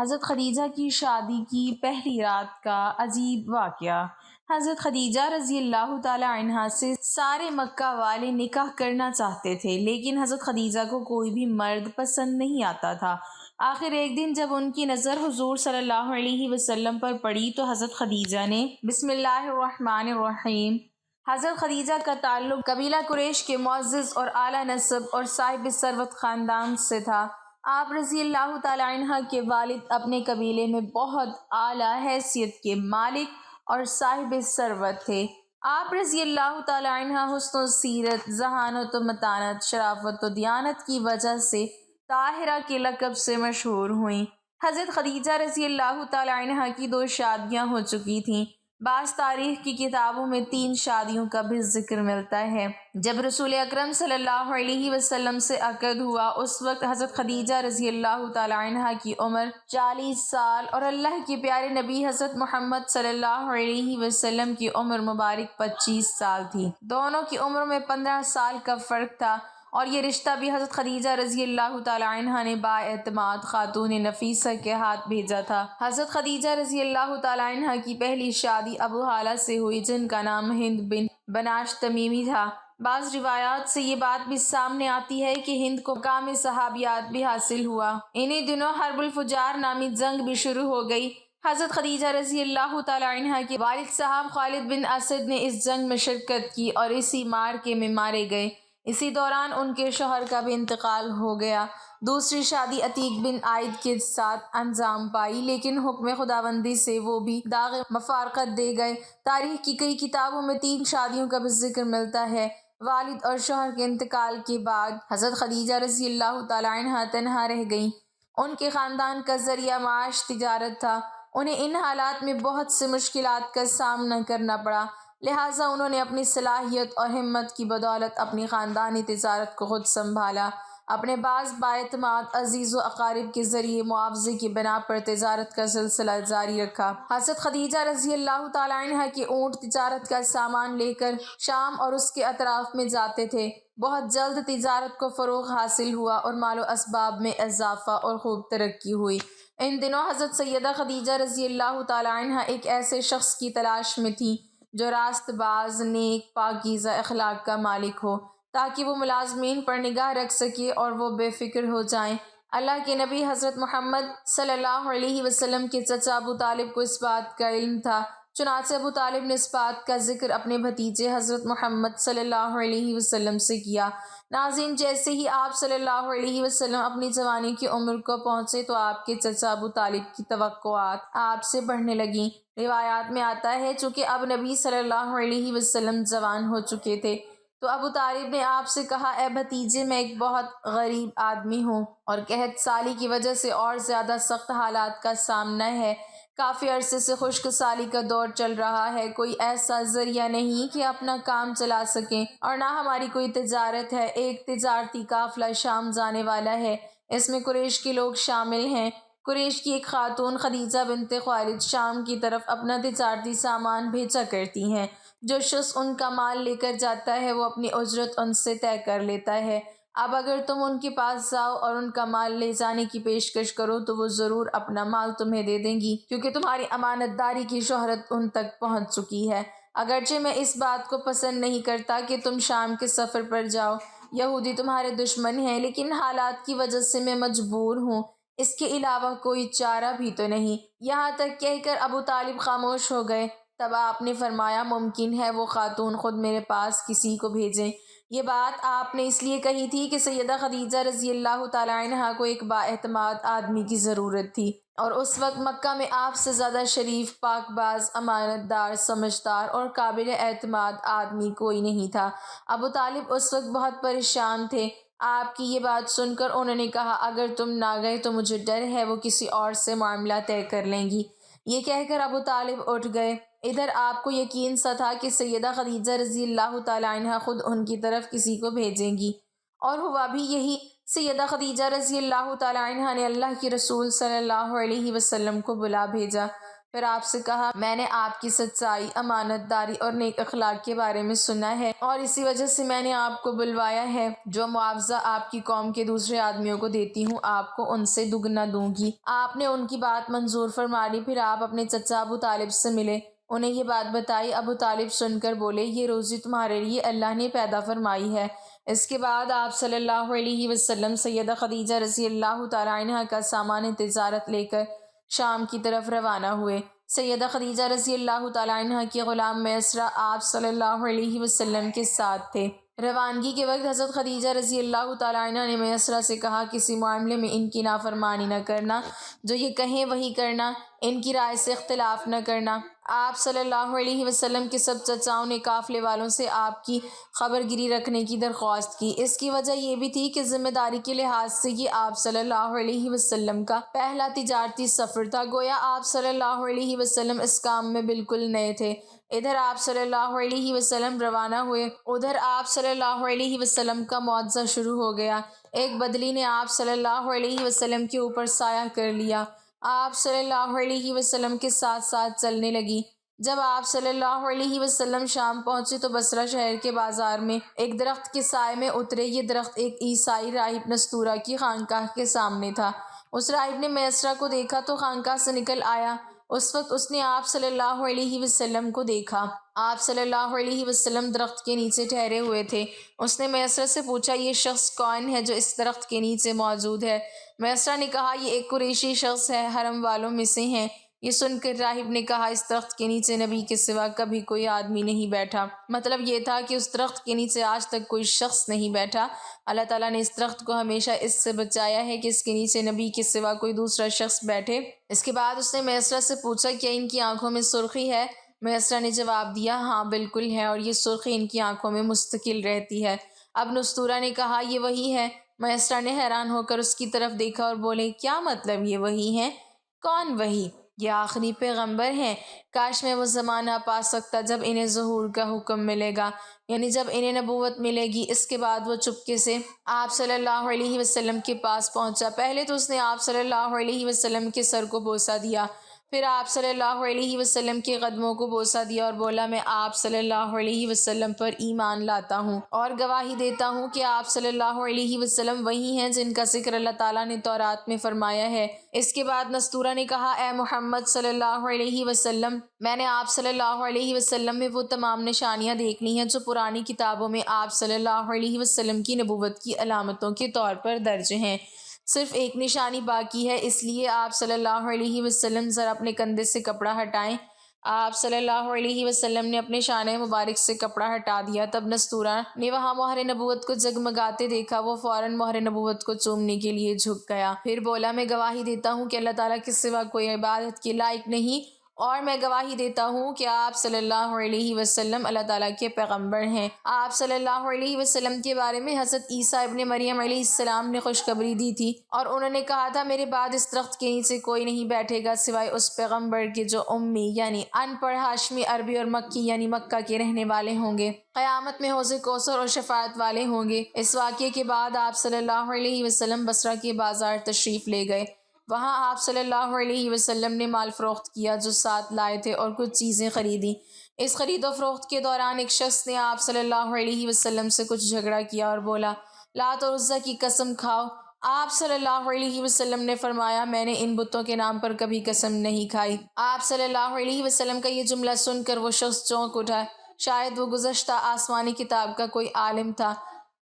حضرت خدیجہ کی شادی کی پہلی رات کا عجیب واقعہ۔ حضرت خدیجہ رضی اللہ تعالی عنہا سے سارے مکہ والے نکاح کرنا چاہتے تھے، لیکن حضرت خدیجہ کو کوئی بھی مرد پسند نہیں آتا تھا۔ آخر ایک دن جب ان کی نظر حضور صلی اللہ علیہ وسلم پر پڑی تو حضرت خدیجہ نے بسم اللہ الرحمن الرحیم۔ حضرت خدیجہ کا تعلق قبیلہ قریش کے معزز اور اعلیٰ نسب اور صاحب ثروت خاندان سے تھا۔ آپ رضی اللہ تعالی عنہ کے والد اپنے قبیلے میں بہت اعلیٰ حیثیت کے مالک اور صاحب ثروت تھے۔ آپ رضی اللہ تعالی عنہ حسن و سیرت، ذہانت و متانت، شرافت و دیانت کی وجہ سے طاہرہ کے لقب سے مشہور ہوئیں۔ حضرت خدیجہ رضی اللہ تعالی عنہ کی 2 شادیاں ہو چکی تھیں۔ بعض تاریخ کی کتابوں میں 3 شادیوں کا بھی ذکر ملتا ہے۔ جب رسول اکرم صلی اللہ علیہ وسلم سے عقد ہوا اس وقت حضرت خدیجہ رضی اللہ تعالی عنہ کی عمر 40 سال اور اللہ کے پیارے نبی حضرت محمد صلی اللہ علیہ وسلم کی عمر مبارک 25 سال تھی۔ دونوں کی عمر میں 15 سال کا فرق تھا، اور یہ رشتہ بھی حضرت خدیجہ رضی اللہ تعالی عنہ نے بااعتماد خاتون نفیسہ کے ہاتھ بھیجا تھا۔ حضرت خدیجہ رضی اللہ تعالی عنہ کی پہلی شادی ابو حالہ سے ہوئی، جن کا نام ہند بن بناش تمیمی تھا۔ بعض روایات سے یہ بات بھی سامنے آتی ہے کہ ہند کو مقام صحابیات بھی حاصل ہوا۔ انہی دنوں حرب الفجار نامی جنگ بھی شروع ہو گئی۔ حضرت خدیجہ رضی اللہ تعالی عنہ کے والد صاحب خالد بن اسد نے اس جنگ میں شرکت کی اور اسی معرکے میں مارے گئے۔ اسی دوران ان کے شوہر کا بھی انتقال ہو گیا۔ دوسری شادی عتیق بن عائد کے ساتھ انجام پائی، لیکن حکم خداوندی سے وہ بھی داغ مفارقت دے گئے۔ تاریخ کی کئی کتابوں میں 3 شادیوں کا بھی ذکر ملتا ہے۔ والد اور شوہر کے انتقال کے بعد حضرت خدیجہ رضی اللہ تعالی عنہ تنہا رہ گئیں۔ ان کے خاندان کا ذریعہ معاش تجارت تھا۔ انہیں ان حالات میں بہت سے مشکلات کا سامنا کرنا پڑا، لہٰذا انہوں نے اپنی صلاحیت اور ہمت کی بدولت اپنی خاندانی تجارت کو خود سنبھالا۔ اپنے بعض بااعتماد عزیز و اقارب کے ذریعے معاوضے کی بنا پر تجارت کا سلسلہ جاری رکھا۔ حضرت خدیجہ رضی اللہ تعالی عنہ کے اونٹ تجارت کا سامان لے کر شام اور اس کے اطراف میں جاتے تھے۔ بہت جلد تجارت کو فروغ حاصل ہوا اور مال و اسباب میں اضافہ اور خوب ترقی ہوئی۔ ان دنوں حضرت سیدہ خدیجہ رضی اللہ تعالی عنہ ایک ایسے شخص کی تلاش میں تھیں جو راست باز، نیک، پاکیزہ اخلاق کا مالک ہو، تاکہ وہ ملازمین پر نگاہ رکھ سکے اور وہ بے فکر ہو جائیں۔ اللہ کے نبی حضرت محمد صلی اللہ علیہ وسلم کے چچا ابو طالب کو اس بات کا علم تھا، چنانچہ ابو طالب نے اس بات کا ذکر اپنے بھتیجے حضرت محمد صلی اللہ علیہ وسلم سے کیا۔ ناظرین، جیسے ہی آپ صلی اللہ علیہ وسلم اپنی جوانی کی عمر کو پہنچے تو آپ کے چچا ابو طالب کی توقعات آپ سے بڑھنے لگیں۔ روایات میں آتا ہے چونکہ اب نبی صلی اللہ علیہ وسلم جوان ہو چکے تھے تو ابو طالب نے آپ سے کہا، اے بھتیجے، میں ایک بہت غریب آدمی ہوں اور قحط سالی کی وجہ سے اور زیادہ سخت حالات کا سامنا ہے۔ کافی عرصے سے خشک سالی کا دور چل رہا ہے، کوئی ایسا ذریعہ نہیں کہ اپنا کام چلا سکیں، اور نہ ہماری کوئی تجارت ہے۔ ایک تجارتی قافلہ شام جانے والا ہے، اس میں قریش کے لوگ شامل ہیں۔ قریش کی ایک خاتون خدیجہ بنت خویلد شام کی طرف اپنا تجارتی سامان بھیجا کرتی ہیں۔ جو شخص ان کا مال لے کر جاتا ہے وہ اپنی اجرت ان سے طے کر لیتا ہے۔ اب اگر تم ان کے پاس جاؤ اور ان کا مال لے جانے کی پیشکش کرو تو وہ ضرور اپنا مال تمہیں دے دیں گی، کیونکہ تمہاری امانت داری کی شہرت ان تک پہنچ چکی ہے۔ اگرچہ میں اس بات کو پسند نہیں کرتا کہ تم شام کے سفر پر جاؤ، یہودی تمہارے دشمن ہیں، لیکن حالات کی وجہ سے میں مجبور ہوں، اس کے علاوہ کوئی چارہ بھی تو نہیں۔ یہاں تک کہہ کر ابو طالب خاموش ہو گئے۔ تب آپ نے فرمایا، ممکن ہے وہ خاتون خود میرے پاس کسی کو بھیجیں۔ یہ بات آپ نے اس لیے کہی تھی کہ سیدہ خدیجہ رضی اللہ تعالی عنہ کو ایک بااعتماد آدمی کی ضرورت تھی، اور اس وقت مکہ میں آپ سے زیادہ شریف، پاک باز، امانت دار، سمجھدار اور قابل اعتماد آدمی کوئی نہیں تھا۔ ابو طالب اس وقت بہت پریشان تھے۔ آپ کی یہ بات سن کر انہوں نے کہا، اگر تم نہ گئے تو مجھے ڈر ہے وہ کسی اور سے معاملہ طے کر لیں گی۔ یہ کہہ کر ابو طالب اٹھ گئے۔ ادھر آپ کو یقین سا تھا کہ سیدہ خدیجہ رضی اللہ تعالی عنہ خود ان کی طرف کسی کو بھیجیں گی، اور ہوا بھی یہی۔ سیدہ خدیجہ رضی اللہ تعالی عنہ نے اللہ کے رسول صلی اللہ علیہ وسلم کو بلا بھیجا۔ پھر آپ سے کہا میں نے آپ کی سچائی، امانت داری اور نیک اخلاق کے بارے میں سنا ہے اور اسی وجہ سے میں نے آپ کو بلوایا ہے۔ جو معاوضہ آپ کی قوم کے دوسرے آدمیوں کو دیتی ہوں آپ کو ان سے دگنا دوں گی۔ آپ نے ان کی بات منظور فرما لی۔ پھر آپ اپنے چچا ابو طالب سے ملے، انہیں یہ بات بتائی۔ ابو طالب سن کر بولے یہ روزی تمہارے لیے اللہ نے پیدا فرمائی ہے۔ اس کے بعد آپ صلی اللہ علیہ وسلم سیدہ خدیجہ رضی اللہ تعالیٰ عنہ کا سامان تجارت لے کر شام کی طرف روانہ ہوئے۔ سیدہ خدیجہ رضی اللہ تعالیٰ عنہ کی غلام میسرہ آپ صلی اللہ علیہ وسلم کے ساتھ تھے۔ روانگی کے وقت حضرت خدیجہ رضی اللہ تعالیٰ عنہ نے میسرہ سے کہا کسی معاملے میں ان کی نافرمانی نہ کرنا، جو یہ کہیں وہی کرنا، ان کی رائے سے اختلاف نہ کرنا۔ آپ صلی اللہ علیہ وسلم کے سب چچاؤں نے قافلے والوں سے آپ کی خبر گیری رکھنے کی درخواست کی۔ اس کی وجہ یہ بھی تھی کہ ذمہ داری کے لحاظ سے یہ آپ صلی اللہ علیہ وسلم کا پہلا تجارتی سفر تھا، گویا آپ صلی اللہ علیہ وسلم اس کام میں بالکل نئے تھے۔ ادھر آپ صلی اللہ علیہ وسلم روانہ ہوئے، ادھر آپ صلی اللہ علیہ وسلم کا معجزہ شروع ہو گیا۔ ایک بدلی نے آپ صلی اللہ علیہ وسلم کے اوپر سایہ کر لیا، آپ صلی اللہ علیہ وسلم کے ساتھ ساتھ چلنے لگی۔ جب آپ صلی اللہ علیہ وسلم شام پہنچے تو بصرہ شہر کے بازار میں ایک درخت کے سائے میں اترے۔ یہ درخت ایک عیسائی راہب نستورہ کی خانقاہ کے سامنے تھا۔ اس راہب نے میسرہ کو دیکھا تو خانقاہ سے نکل آیا۔ اس وقت اس نے آپ صلی اللہ علیہ وسلم کو دیکھا۔ آپ صلی اللہ علیہ وسلم درخت کے نیچے ٹھہرے ہوئے تھے۔ اس نے میسرہ سے پوچھا یہ شخص کون ہے جو اس درخت کے نیچے موجود ہے؟ میسرہ نے کہا یہ ایک قریشی شخص ہے، حرم والوں میں سے ہیں۔ یہ سن کر راہب نے کہا اس درخت کے نیچے نبی کے سوا کبھی کوئی آدمی نہیں بیٹھا۔ مطلب یہ تھا کہ اس درخت کے نیچے آج تک کوئی شخص نہیں بیٹھا۔ اللہ تعالیٰ نے اس درخت کو ہمیشہ اس سے بچایا ہے کہ اس کے نیچے نبی کے سوا کوئی دوسرا شخص بیٹھے۔ اس کے بعد اس نے میسرہ سے پوچھا کیا ان کی آنکھوں میں سرخی ہے؟ میسرہ نے جواب دیا ہاں بالکل ہے، اور یہ سرخی ان کی آنکھوں میں مستقل رہتی ہے۔ اب نستورہ نے کہا یہ وہی ہے۔ میسرہ نے حیران ہو کر اس کی طرف دیکھا اور بولے کیا مطلب یہ وہی ہیں؟ کون وہی؟ یہ آخری پیغمبر ہیں۔ کاش میں وہ زمانہ پا سکتا جب انہیں ظہور کا حکم ملے گا، یعنی جب انہیں نبوت ملے گی۔ اس کے بعد وہ چپکے سے آپ صلی اللہ علیہ وسلم کے پاس پہنچا۔ پہلے تو اس نے آپ صلی اللہ علیہ وسلم کے سر کو بوسہ دیا، پھر آپ صلی اللہ علیہ وسلم کے قدموں کو بوسہ دیا اور بولا میں آپ صلی اللہ علیہ وسلم پر ایمان لاتا ہوں اور گواہی دیتا ہوں کہ آپ صلی اللہ علیہ وسلم وہی ہیں جن کا ذکر اللہ تعالیٰ نے تورات میں فرمایا ہے۔ اس کے بعد نستورہ نے کہا اے محمد صلی اللہ علیہ وسلم، میں نے آپ صلی اللہ علیہ وسلم میں وہ تمام نشانیاں دیکھ لی ہیں جو پرانی کتابوں میں آپ صلی اللہ علیہ وسلم کی نبوت کی علامتوں کے طور پر درج ہیں۔ صرف ایک نشانی باقی ہے، اس لیے آپ صلی اللہ علیہ وسلم ذرا اپنے کندھے سے کپڑا ہٹائیں۔ آپ صلی اللہ علیہ وسلم نے اپنے شانہ مبارک سے کپڑا ہٹا دیا۔ تب نستورہ نے وہاں مہر نبوت کو جگمگاتے دیکھا۔ وہ فوراً مہر نبوت کو چومنے کے لیے جھک گیا، پھر بولا میں گواہی دیتا ہوں کہ اللہ تعالیٰ کے سوا کوئی عبادت کے لائق نہیں، اور میں گواہی دیتا ہوں کہ آپ صلی اللہ علیہ وسلم اللہ تعالیٰ کے پیغمبر ہیں۔ آپ صلی اللہ علیہ وسلم کے بارے میں حضرت عیسیٰ ابن مریم علیہ السلام نے خوشخبری دی تھی، اور انہوں نے کہا تھا میرے بعد اس درخت کے نیچے کوئی نہیں بیٹھے گا سوائے اس پیغمبر کے جو امی یعنی ان پڑھ ہاشمی عربی اور مکی یعنی مکہ کے رہنے والے ہوں گے، قیامت میں حوض کوثر اور شفاعت والے ہوں گے۔ اس واقعے کے بعد آپ صلی اللہ علیہ وسلم بصرہ کے بازار تشریف لے گئے۔ وہاں آپ صلی اللہ علیہ وسلم نے مال فروخت کیا جو ساتھ لائے تھے اور کچھ چیزیں خریدیں۔ اس خرید و فروخت کے دوران ایک شخص نے آپ صلی اللہ علیہ وسلم سے کچھ جھگڑا کیا اور بولا لات اور عزیٰ کی قسم کھاؤ۔ آپ صلی اللہ علیہ وسلم نے فرمایا میں نے ان بتوں کے نام پر کبھی قسم نہیں کھائی۔ آپ صلی اللہ علیہ وسلم کا یہ جملہ سن کر وہ شخص چونک اٹھا، شاید وہ گزشتہ آسمانی کتاب کا کوئی عالم تھا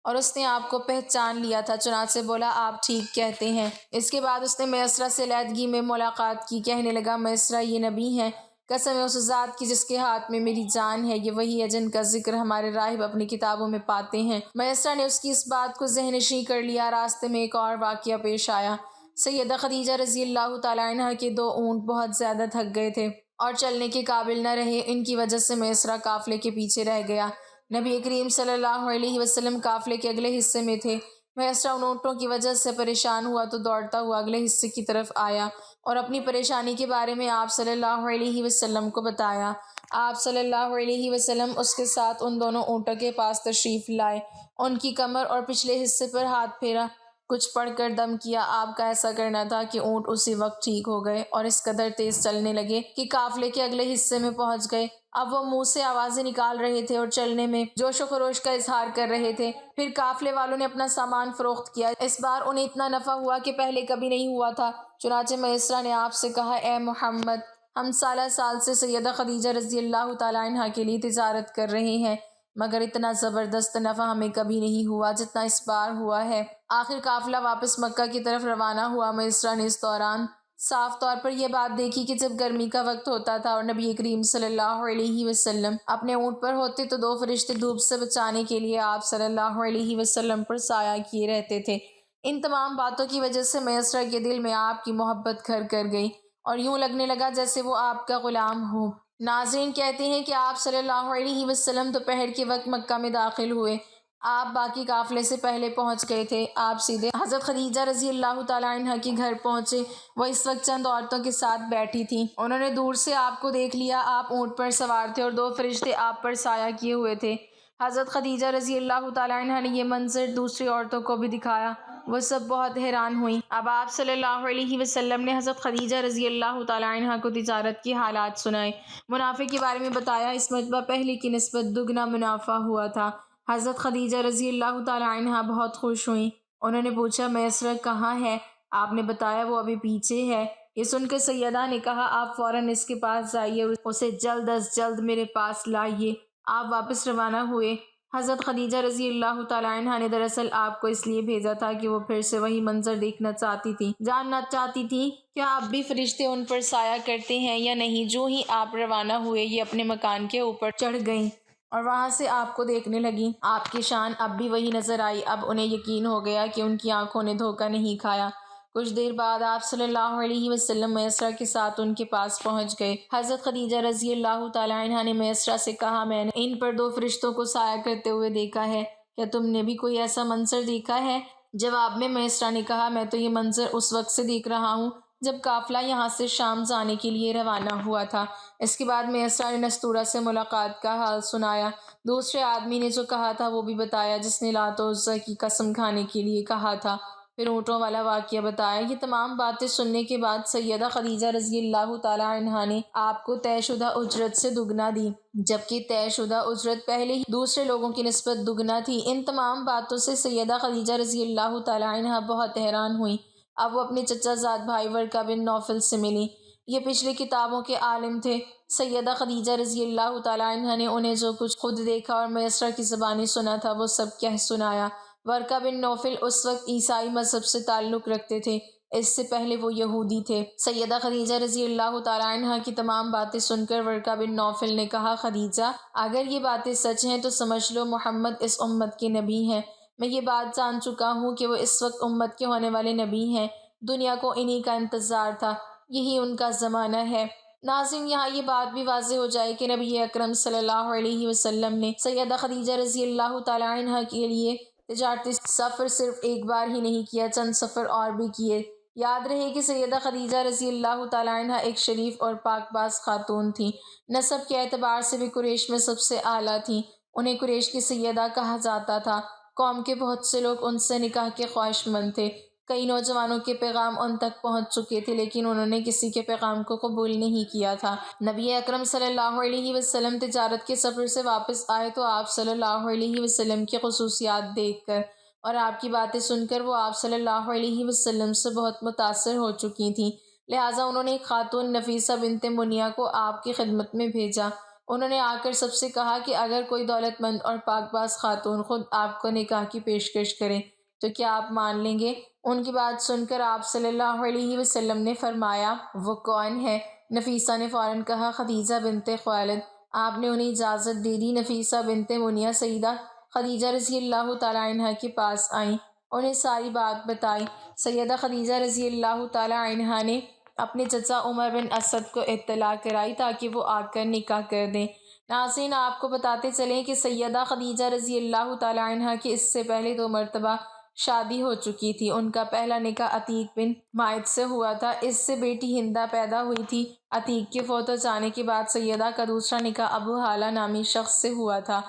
اور اس نے آپ کو پہچان لیا تھا، چنانچہ بولا آپ ٹھیک کہتے ہیں۔ اس کے بعد اس نے میسرہ سے علیحدگی میں ملاقات کی، کہنے لگا میسرہ یہ نبی ہیں، قسم ہے اس ذات کی جس کے ہاتھ میں میری جان ہے، یہ وہی ہے جن کا ذکر ہمارے راہب اپنی کتابوں میں پاتے ہیں۔ میسرہ نے اس کی اس بات کو ذہن نشین کر لیا۔ راستے میں ایک اور واقعہ پیش آیا۔ سیدہ خدیجہ رضی اللہ تعالیٰ عنہ کے 2 اونٹ بہت زیادہ تھک گئے تھے اور چلنے کے قابل نہ رہے، ان کی وجہ سے میسرہ قافلے کے پیچھے رہ گیا۔ نبی کریم صلی اللہ علیہ وسلم قافلے کے اگلے حصے میں تھے۔ میسرہ ان اونٹوں کی وجہ سے پریشان ہوا تو دوڑتا ہوا اگلے حصے کی طرف آیا اور اپنی پریشانی کے بارے میں آپ صلی اللہ علیہ وسلم کو بتایا۔ آپ صلی اللہ علیہ وسلم اس کے ساتھ ان دونوں اونٹوں کے پاس تشریف لائے، ان کی کمر اور پچھلے حصے پر ہاتھ پھیرا کچھ پڑھ کر دم کیا۔ آپ کا ایسا کرنا تھا کہ اونٹ اسی وقت ٹھیک ہو گئے اور اس قدر تیز چلنے لگے کہ قافلے کے اگلے حصے میں پہنچ گئے۔ اب وہ منہ سے آوازیں نکال رہے تھے اور چلنے میں جوش و خروش کا اظہار کر رہے تھے۔ پھر قافلے والوں نے اپنا سامان فروخت کیا۔ اس بار انہیں اتنا نفع ہوا کہ پہلے کبھی نہیں ہوا تھا۔ چنانچہ میسرہ نے آپ سے کہا، اے محمد، ہم سالہ سال سے سیدہ خدیجہ رضی اللہ تعالیٰ عنہ کے لیے تجارت کر رہے ہیں، مگر اتنا زبردست نفع ہمیں کبھی نہیں ہوا جتنا اس بار ہوا ہے۔ آخر قافلہ واپس مکہ کی طرف روانہ ہوا۔ میسرہ نے اس دوران صاف طور پر یہ بات دیکھی کہ جب گرمی کا وقت ہوتا تھا اور نبی کریم صلی اللہ علیہ وسلم اپنے اونٹ پر ہوتے تو دو فرشتے دھوپ سے بچانے کے لیے آپ صلی اللہ علیہ وسلم پر سایہ کیے رہتے تھے۔ ان تمام باتوں کی وجہ سے میسرہ کے دل میں آپ کی محبت گھر کر گئی اور یوں لگنے لگا جیسے وہ آپ کا غلام ہو۔ ناظرین کہتے ہیں کہ آپ صلی اللہ علیہ وسلم دوپہر کے وقت مکہ میں داخل ہوئے۔ آپ باقی قافلے سے پہلے پہنچ گئے تھے۔ آپ سیدھے حضرت خدیجہ رضی اللہ تعالیٰ عنہ کے گھر پہنچے۔ وہ اس وقت چند عورتوں کے ساتھ بیٹھی تھیں۔ انہوں نے دور سے آپ کو دیکھ لیا۔ آپ اونٹ پر سوار تھے اور دو فرشتے آپ پر سایہ کیے ہوئے تھے۔ حضرت خدیجہ رضی اللہ تعالیٰ عنہ نے یہ منظر دوسری عورتوں کو بھی دکھایا۔ وہ سب بہت حیران ہوئیں۔ اب آپ صلی اللہ علیہ وسلم نے حضرت خدیجہ رضی اللہ تعالیٰ عنہ کو تجارت کے حالات سنائے، منافع کے بارے میں بتایا۔ اس مرتبہ پہلے کی نسبت دگنا منافع ہوا تھا۔ حضرت خدیجہ رضی اللہ تعالیٰ عنہ بہت خوش ہوئیں۔ انہوں نے پوچھا، میسرہ کہاں ہے؟ آپ نے بتایا وہ ابھی پیچھے ہے۔ یہ سن کر سیدہ نے کہا، آپ فوراً اس کے پاس جائیے اور اسے جلد از جلد میرے پاس لائیے۔ آپ واپس روانہ ہوئے۔ حضرت خدیجہ رضی اللہ تعالیٰ عنہ نے دراصل آپ کو اس لیے بھیجا تھا کہ وہ پھر سے وہی منظر دیکھنا چاہتی تھی، جاننا چاہتی تھی کیا اب بھی فرشتے ان پر سایہ کرتے ہیں یا نہیں۔ جو ہی آپ روانہ ہوئے یہ اپنے مکان کے اوپر چڑھ گئیں اور وہاں سے آپ کو دیکھنے لگیں۔ آپ کی شان اب بھی وہی نظر آئی۔ اب انہیں یقین ہو گیا کہ ان کی آنکھوں نے دھوکہ نہیں کھایا۔ کچھ دیر بعد آپ صلی اللہ علیہ وسلم میسرہ کے ساتھ ان کے پاس پہنچ گئے۔ حضرت خدیجہ رضی اللہ تعالیٰ عنہ نے میسرہ سے کہا، میں نے ان پر دو فرشتوں کو سایہ کرتے ہوئے دیکھا ہے، کیا تم نے بھی کوئی ایسا منظر دیکھا ہے؟ جواب میں میسرہ نے کہا، میں تو یہ منظر اس وقت سے دیکھ رہا ہوں جب قافلہ یہاں سے شام جانے کے لیے روانہ ہوا تھا۔ اس کے بعد میسرہ نے نستورہ سے ملاقات کا حال سنایا۔ دوسرے آدمی نے جو کہا تھا وہ بھی بتایا، جس نے لات و عزیٰ کی قسم کھانے کے لیے کہا تھا۔ پھر اونٹوں والا واقعہ بتایا۔ یہ تمام باتیں سننے کے بعد سیدہ خدیجہ رضی اللہ تعالیٰ عنہ نے آپ کو طے شدہ اجرت سے دگنا دی، جبکہ طے شدہ اجرت پہلے ہی دوسرے لوگوں کی نسبت دگنا تھی۔ ان تمام باتوں سے سیدہ خدیجہ رضی اللہ تعالیٰ عنہ بہت حیران ہوئیں۔ اب وہ اپنے چچا زاد بھائی ورقہ بن نوفل سے ملی۔ یہ پچھلی کتابوں کے عالم تھے۔ سیدہ خدیجہ رضی اللہ تعالیٰ عنہ نے انہیں جو کچھ خود دیکھا اور میسرہ کی زبانی سنا تھا وہ سب کہہ سنایا۔ ورقہ بن نوفل اس وقت عیسائی مذہب سے تعلق رکھتے تھے، اس سے پہلے وہ یہودی تھے۔ سیدہ خدیجہ رضی اللہ تعالیٰ عنہ کی تمام باتیں سن کر ورقہ بن نوفل نے کہا، خدیجہ، اگر یہ باتیں سچ ہیں تو سمجھ لو محمد اس امت کے نبی ہیں۔ میں یہ بات جان چکا ہوں کہ وہ اس وقت امت کے ہونے والے نبی ہیں۔ دنیا کو انہی کا انتظار تھا، یہی ان کا زمانہ ہے۔ ناظرین، یہاں یہ بات بھی واضح ہو جائے کہ نبی اکرم صلی اللہ علیہ وسلم نے سیدہ خدیجہ رضی اللہ تعالیٰ عنہ کے لیے تجارتی سفر صرف ایک بار ہی نہیں کیا، چند سفر اور بھی کیے۔ یاد رہے کہ سیدہ خدیجہ رضی اللہ تعالیٰ عنہ ایک شریف اور پاک باز خاتون تھیں۔ نسب کے اعتبار سے بھی قریش میں سب سے اعلیٰ تھیں۔ انہیں قریش کی سیدہ کہا جاتا تھا۔ قوم کے بہت سے لوگ ان سے نکاح کے خواہش مند تھے۔ کئی نوجوانوں کے پیغام ان تک پہنچ چکے تھے، لیکن انہوں نے کسی کے پیغام کو قبول نہیں کیا تھا۔ نبی اکرم صلی اللہ علیہ وسلم تجارت کے سفر سے واپس آئے تو آپ صلی اللہ علیہ وسلم کی خصوصیات دیکھ کر اور آپ کی باتیں سن کر وہ آپ صلی اللہ علیہ وسلم سے بہت متاثر ہو چکی تھیں۔ لہٰذا انہوں نے ایک خاتون نفیسہ بنت منیہ کو آپ کی خدمت میں بھیجا۔ انہوں نے آ کر سب سے کہا کہ اگر کوئی دولت مند اور پاک باز خاتون خود آپ کو نکاح کی پیشکش کرے تو کیا آپ مان لیں گے؟ ان کی بات سن کر آپ صلی اللہ علیہ وسلم نے فرمایا، وہ کون ہے؟ نفیسہ نے فوراً کہا، خدیجہ بنت خویلد۔ آپ نے انہیں اجازت دے دی۔ نفیسہ بنت منیہ سیدہ خدیجہ رضی اللہ تعالیٰ عنہ کے پاس آئیں، انہیں ساری بات بتائی۔ سیدہ خدیجہ رضی اللہ تعالیٰ عنہ نے اپنے چچا عمر بن اسد کو اطلاع کرائی تاکہ وہ آ کر نکاح کر دیں۔ ناظرین، آپ کو بتاتے چلیں کہ سیدہ خدیجہ رضی اللہ تعالیٰ عنہ کی اس سے پہلے 2 مرتبہ شادی ہو چکی تھی۔ ان کا پہلا نکاح عتیق بن مائد سے ہوا تھا، اس سے بیٹی ہندہ پیدا ہوئی تھی۔ عتیق کے فوت ہو جانے کے بعد سیدہ کا دوسرا نکاح ابو ہالہ نامی شخص سے ہوا تھا۔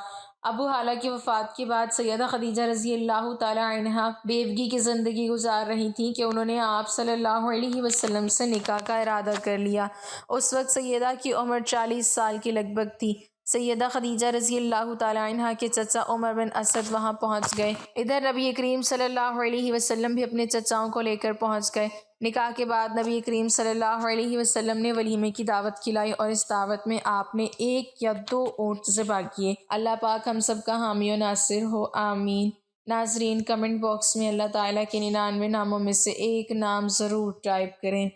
ابو حالہ کی وفات کے بعد سیدہ خدیجہ رضی اللہ تعالی عنہا بیوگی کی زندگی گزار رہی تھیں کہ انہوں نے آپ صلی اللہ علیہ وسلم سے نکاح کا ارادہ کر لیا۔ اس وقت سیدہ کی عمر 40 سال کے لگ بھگ تھی۔ سیدہ خدیجہ رضی اللہ تعالی عنہا کے چچا عمر بن اسد وہاں پہنچ گئے۔ ادھر نبی کریم صلی اللہ علیہ وسلم بھی اپنے چچاؤں کو لے کر پہنچ گئے۔ نکاح کے بعد نبی کریم صلی اللہ علیہ وسلم نے ولیمے کی دعوت کھلائی اور اس دعوت میں آپ نے 1 یا 2 اونٹ ذبح کیے۔ اللہ پاک ہم سب کا حامی و ناصر ہو، آمین۔ ناظرین، کمنٹ باکس میں اللہ تعالیٰ کے 99 ناموں میں سے ایک نام ضرور ٹائپ کریں۔